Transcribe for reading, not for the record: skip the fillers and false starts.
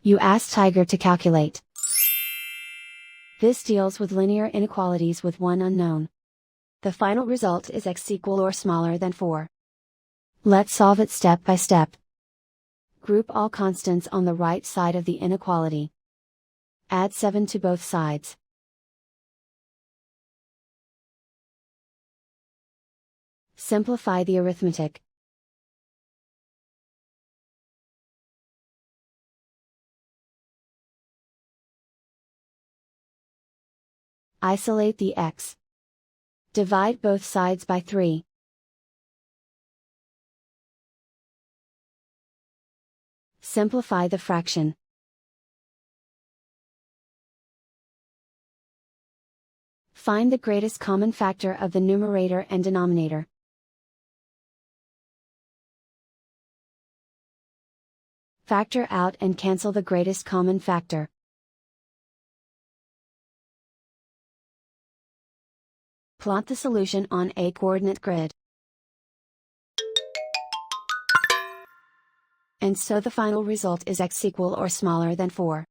You ask Tiger to calculate. This deals with linear inequalities with one unknown. The final result is x equal or smaller than 4. Let's solve it step by step. Group all constants on the right side of the inequality. Add 7 to both sides. Simplify the arithmetic. Isolate the x. Divide both sides by 3. Simplify the fraction. Find the greatest common factor of the numerator and denominator. Factor out and cancel the greatest common factor. Plot the solution on a coordinate grid. And so the final result is x equal or smaller than 4.